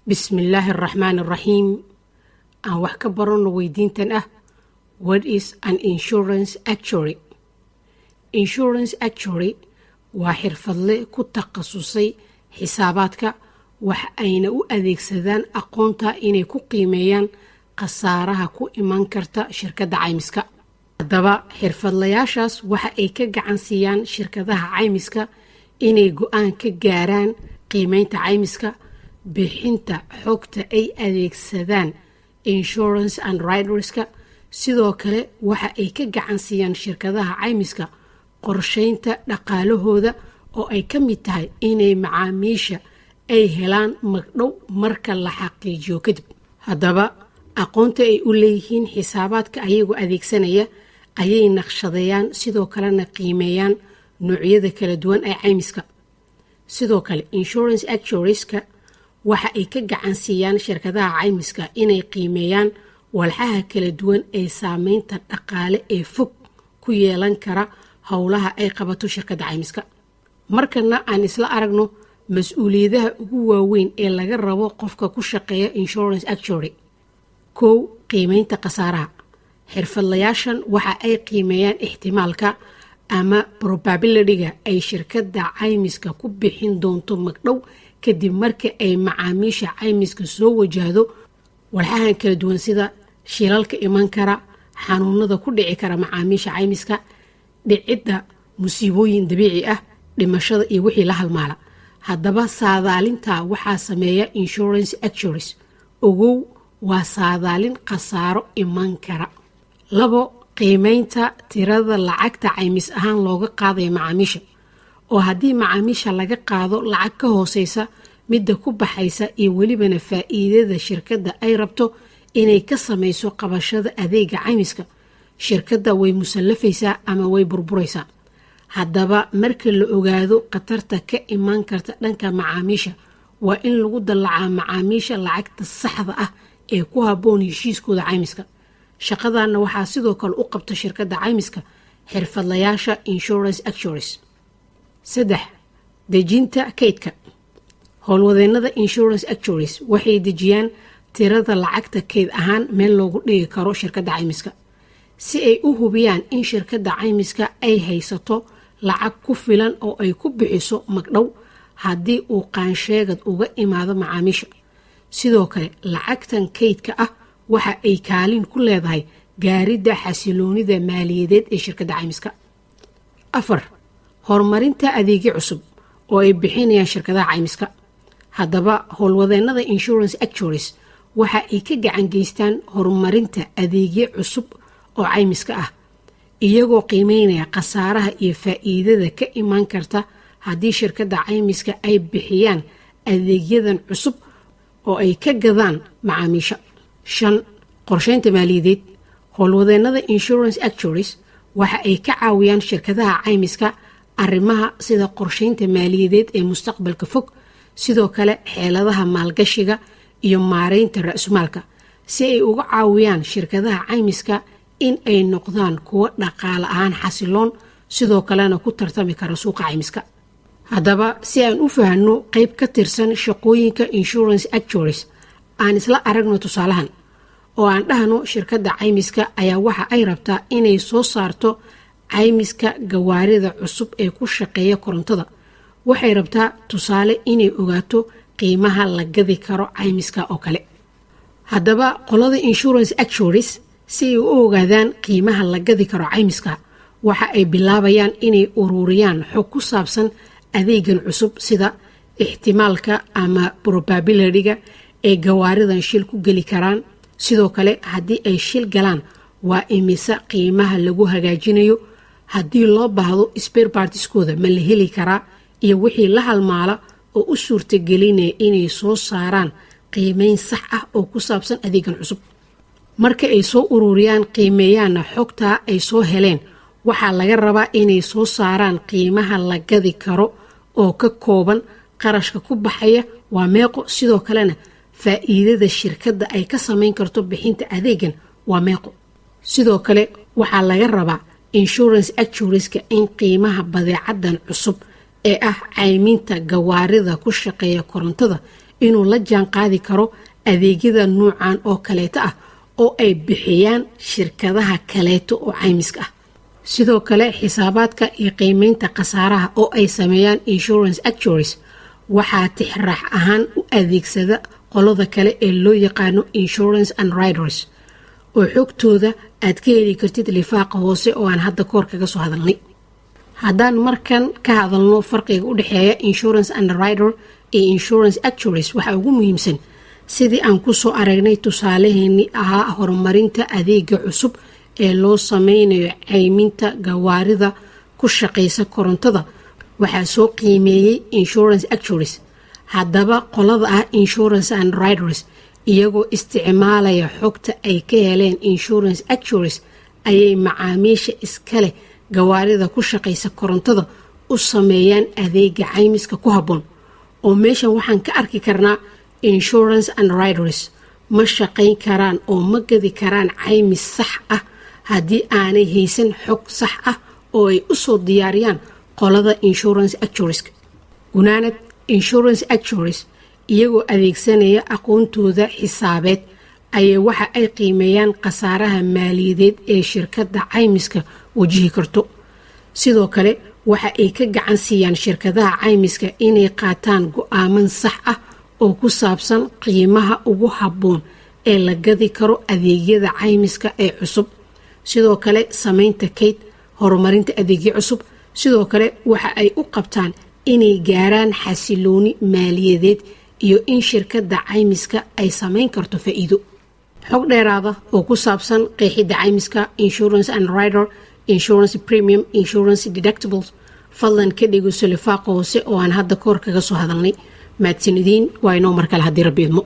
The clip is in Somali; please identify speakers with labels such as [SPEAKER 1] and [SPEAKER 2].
[SPEAKER 1] بسم الله الرحمن الرحيم. aan wax ka barano weydiintan ah, what is an insurance actuary? Insurance actuary waa xirfadle ku takhasusay xisaabaadka, wax ayna u adeegsadaan aqoonta inay ku qiimeeyaan khasaaraha ku iman karta shirkadda caymiska. Haddaba xirfadlayaashaas waxa ay ka gacan siiyaan shirkadaha caymiska inay go'aan ka gaaraan qiimeynta caymiska, bixinta xogta ay adeegsadaan insurance underwriterska. sidoo kale waxa ay ka gacan siiyaan shirkadaha caymiska qorsheynta dhaqaalahooda oo ay ka mid tahay inay macaamiisha ay helaan magdhow marka la xaqiijiyo kadib. haddaba aqoonta ay u leeyihiin xisaabaadka ayagoo adeegsanaya ayay naqshadeeyaan, sidoo kalena qiimeeyaan noocyada kala duwan ee caymiska. sidoo kale insurance actuarieska waxa ay ka gacan siiyaan shirkadaha caymiska inay qiimeeyaan walxaha kala duwan ee saameynta dhaqaale ee fog ku yeelan kara howlaha ay qabato shirkadda caymiska. markana aan isla aragno mas-uuliyadaha ugu waaweyn ee laga rabo qofka ku shaqeeya insurance actuary. 1. qiimeynta khasaaraha. xirfadlayaashan waxa ay qiimeeyaan ixtimaalka ama probability-ga ay shirkadda caymiska ku bixin doonto magdhow kadib marka ay macaamiisha caymiska soo wajahdo walxahan kala duwan sida shilalka iman kara, xanuunada ku dhici kara macaamiisha caymiska, dhicidda musiibooyin dabiici ah, dhimashada iyo wixii la halmaala. haddaba saadaalinta waxaa sameeya insurance actuaries. ogow, waa saadaalin khasaaro iman kara. 2. qiimeynta tirada lacagta caymis ahaan looga qaadaya macaamiisha, oo haddii macaamiisha laga qaado lacag ka hooseysa midda ku baxaysa iyo welibana faa'iidada shirkadda ay rabto inay ka samayso qabashada adeega caymiska, shirkadda way musallafaysaa ama way burburaysaa. haddaba marka la ogaado khatarta ka iman karta dhanka macaamiisha, waa in lagu dallacaa macaamiisha lacagta saxda ah ee ku habboon heshiiskooda caymiska. shaqadanna waxaa sidoo kale u qabta shirkadda caymiska xirfadlayaasha insurance actuaries. 3. dejinta kaydka. howlwadeennada insurance actuaries waxay dejiyaan tirada lacagta kayd ahaan meel loogu dhigi karo shirkadda caymiska, si ay u hubiyaan in shirkadda caymiska ay haysato lacag ku filan oo ay ku bixiso magdhow haddii uu qaansheegad uga imaado macaamiisha. sidoo kale lacagtan kaydka ah waxa ay kaalin ku leedahay gaaridda xasiloonida maaliyadeed ee shirkadda caymiska. 4. horumarinta adeegyo cusub oo ay bixinayaan shirkadaha caymiska. haddaba howlwadeennada insurance actuaries waxa ay ka gacan geystaan horumarinta adeegyo cusub oo caymiska ah, iyagoo qiimeynaya khasaaraha iyo faa'iidada ka iman karta haddii shirkadda caymiska ay bixiyaan adeegyadan cusub oo ay ka gadaan macaamiisha. 5. qorsheynta maaliyadeed. howlwadeennada insurance actuaries waxa ay ka caawiyaan shirkadaha caymiska arrimaha sida qorsheynta maaliyadeed ee mustaqbalka fog, sidoo kale xeeladaha maalgashiga iyo maareynta ra'sumaalka, si ay uga caawiyaan shirkadaha caymiska in ay noqdaan kuwo dhaqaale ahaan xasiloon, sidoo kalena ku tartami kara suuqa caymiska. haddaba si aan u fahanno qayb ka tirsan shaqooyinka insurance actuaries, aan isla aragno tusaalahan oo aan dhahno shirkadda caymiska ayaa waxa ay rabtaa inay soo saarto caymiska gawaarida cusub ee ku shaqeeya korontada. waxay rabtaa tusaale inay ogaato qiimaha la gadi karo caymiska oo kale. haddaba qolada insurance actuaries si ay u ogaadaan qiimaha la gadi karo caymiska, waxa ay bilaabayaan inay ururiyaan xog ku saabsan adeegan cusub sida ixtimaalka ama probability-ga ee gawaaridan shil ku geli karaan. sidoo kale haddii ay shil galaan waa imisa qiimaha lagu hagaajinayo, haddii loo baahdo spare partiskooda ma la heli karaa, iyo wixii la halmaala oo u suurtagelinaya inay soo saaraan qiimeyn sax ah oo ku saabsan adeegan cusub. marka ay soo ururiyaan qiimeeyaana xogtaa ay soo heleen, waxaa laga rabaa inay soo saaraan qiimaha la gadi karo oo ka kooban qarashka ku baxaya waa meeqo, sidoo kalena faa'iidada shirkadda ay ka samayn karto bixinta adeegan waa meeqo. sidoo kale waxaa laga rabaa insurance actuarieska in qiimaha badeecadan cusub ee ah cayminta gawaarida ku shaqeeya korontada inuu la jaan qaadi karo adeegyada nuucan oo kaleeto ah oo ay bixiyaan shirkadaha kaleeto oo caymiska ah. sidoo kale xisaabaadka iyo qiimeynta khasaaraha oo ay sameeyaan insurance actuaries waxaa tixraax ahaan u adeegsada qolada kale ee loo yaqaano insurance underwriters oo xogtooda aad ka heli kartid lifaaqa hoose oo aan hadda koor kaga soo hadalnay. haddaan markan ka hadalno farqiga u dhexeeya insurance underwriter iyo insurance actuaries waxaa ugu muhiimsan sidii aan ku soo aragnay tusaalaheennii ahaa horumarinta adeega cusub ee loo sameynayo cayminta gawaarida ku shaqaysa korontada waxaa soo qiimeeyey insurance actuaries. haddaba qolada ah insurance underwriters iyagoo isticmaalaya xogta ay ka heleen insurance actuaries ayay macaamiisha iskale gawaarida ku shaqaysa korontada u sameeyaan adeega caymiska ku habboon. oo meeshan waxaan ka arki karnaa insurance underwriters ma shaqayn karaan oo ma gadi karaan caymis sax ah haddii aanay haysan xog sax ah oo ay u soo diyaariyaan qolada insurance actuaries. gunaanad insurance actuaries iyagoo adeegsanaya aqoontooda xisaabeed ayay waxa ay qiimeeyaan khasaaraha maaliyadeed ee shirkadda caymiska wajihi karto. sidoo kale waxa ay ka gacan siiyaan shirkadaha caymiska inay qaataan go'aaman sax ah oo ku saabsan qiimaha ugu habboon ee la gadi karo adeegyada caymiska ee cusub. sidoo kale samaynta kayd horumarinta adeegyo cusub. sidoo kale waxa ay u qabtaan inay gaaraan xasilooni maaliyadeed iyo in shirkadda caymiska ay samayn karto faa'iido. xog dheeraada oo ku saabsan qeexidda caymiska, insurance underwriter, insurance premium, insurance deductibles fadlan ka dhegeyso lifaaqa hoose oo aan hadda koor kaga soo hadalnay. mahadsanidin waa inoo mar kale haddii rabbi idmo.